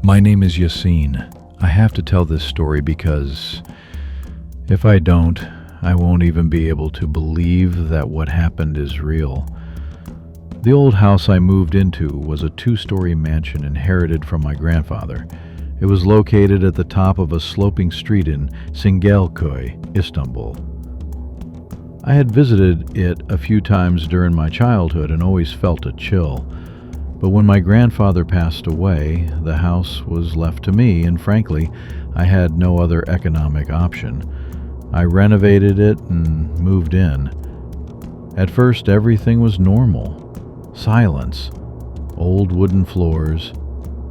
My name is Yassine. I have to tell this story because if I don't, I won't even be able to believe that what happened is real. The old house I moved into was a 2-story mansion inherited from my grandfather. It was located at the top of a sloping street in Singelköy, Istanbul. I had visited it a few times during my childhood and always felt a chill. But when my grandfather passed away, the house was left to me, and frankly, I had no other economic option. I renovated it and moved in. At first, everything was normal. Silence, old wooden floors,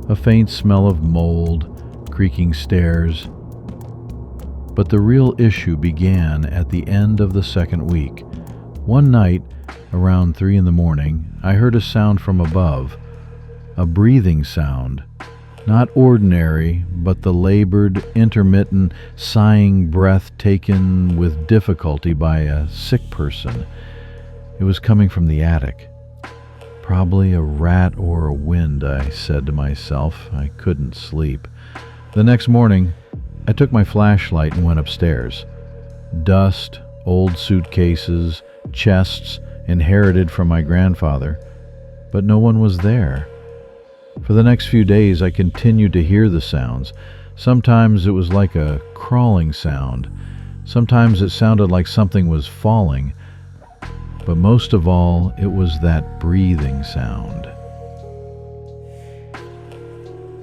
a faint smell of mold, creaking stairs. But the real issue began at the end of the second week. One night, around 3 a.m, I heard a sound from above. A breathing sound. Not ordinary, but the labored, intermittent, sighing breath taken with difficulty by a sick person. It was coming from the attic. Probably a rat or a wind, I said to myself. I couldn't sleep. The next morning, I took my flashlight and went upstairs. Dust, old suitcases, chests inherited from my grandfather, but no one was there. For the next few days, I continued to hear the sounds. Sometimes it was like a crawling sound. Sometimes it sounded like something was falling. But most of all, it was that breathing sound.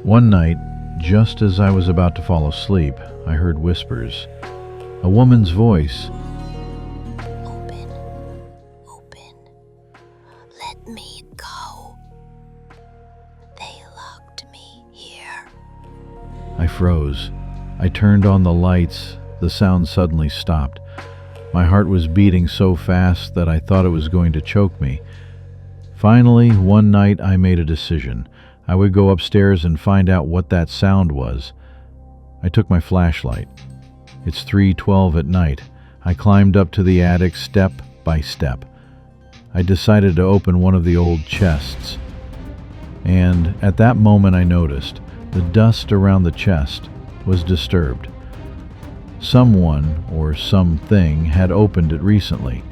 One night, just as I was about to fall asleep, I heard whispers. A woman's voice. Open. Let me go. They locked me here. I froze. I turned on the lights. The sound suddenly stopped. My heart was beating so fast that I thought it was going to choke me. Finally, one night I made a decision. I would go upstairs and find out what that sound was. I took my flashlight. It's 3:12 at night. I climbed up to the attic step by step. I decided to open one of the old chests. And at that moment I noticed the dust around the chest was disturbed. Someone or something had opened it recently.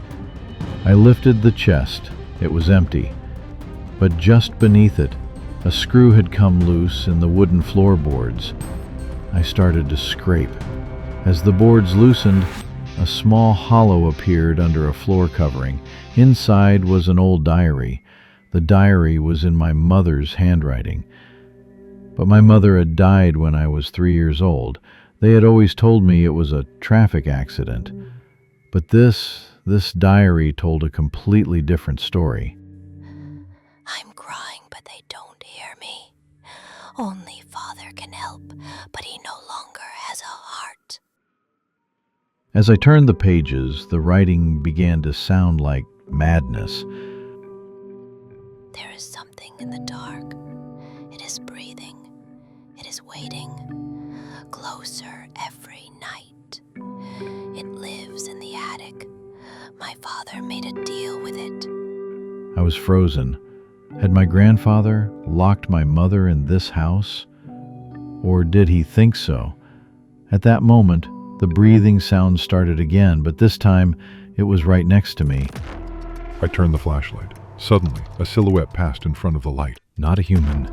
I lifted the chest. It was empty. But just beneath it, a screw had come loose in the wooden floorboards. I started to scrape. As the boards loosened, a small hollow appeared under a floor covering. Inside was an old diary. The diary was in my mother's handwriting. But my mother had died when I was 3 years old. They had always told me it was a traffic accident. But this diary told a completely different story. I'm crying, but they don't hear me. Only Father can help, but he no longer has a heart. As I turned the pages, the writing began to sound like madness. There is something in the dark. It is breathing. It is waiting. Closer every night. It lives in the attic. My father made a deal with it. I was frozen. Had my grandfather locked my mother in this house? Or did he think so? At that moment, the breathing sound started again, but this time it was right next to me. I turned the flashlight. Suddenly, a silhouette passed in front of the light. Not a human,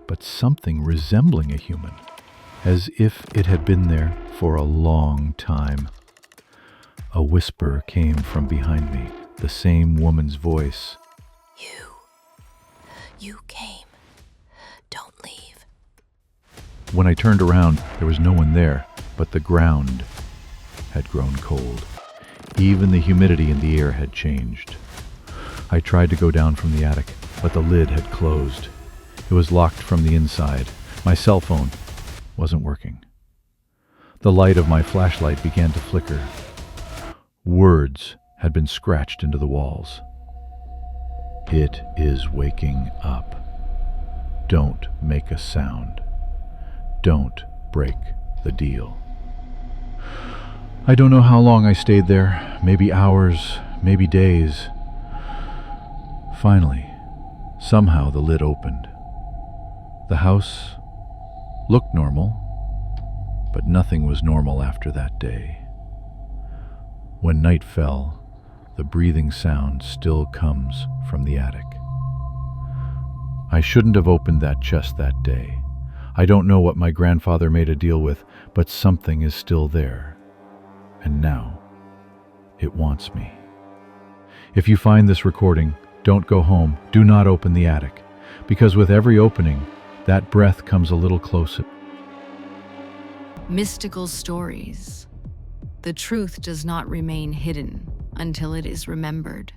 but something resembling a human, as if it had been there for a long time. A whisper came from behind me, the same woman's voice. You came. Don't leave. When I turned around, there was no one there, but the ground had grown cold. Even the humidity in the air had changed. I tried to go down from the attic, but the lid had closed. It was locked from the inside. My cell phone wasn't working. The light of my flashlight began to flicker. Words had been scratched into the walls. It is waking up. Don't make a sound. Don't break the deal. I don't know how long I stayed there, maybe hours, maybe days. Finally, somehow the lid opened. The house looked normal, but nothing was normal after that day. When night fell, the breathing sound still comes from the attic. I shouldn't have opened that chest that day. I don't know what my grandfather made a deal with, but something is still there. And now, it wants me. If you find this recording, don't go home. Do not open the attic, because with every opening, that breath comes a little closer. Mystical stories. The truth does not remain hidden until it is remembered.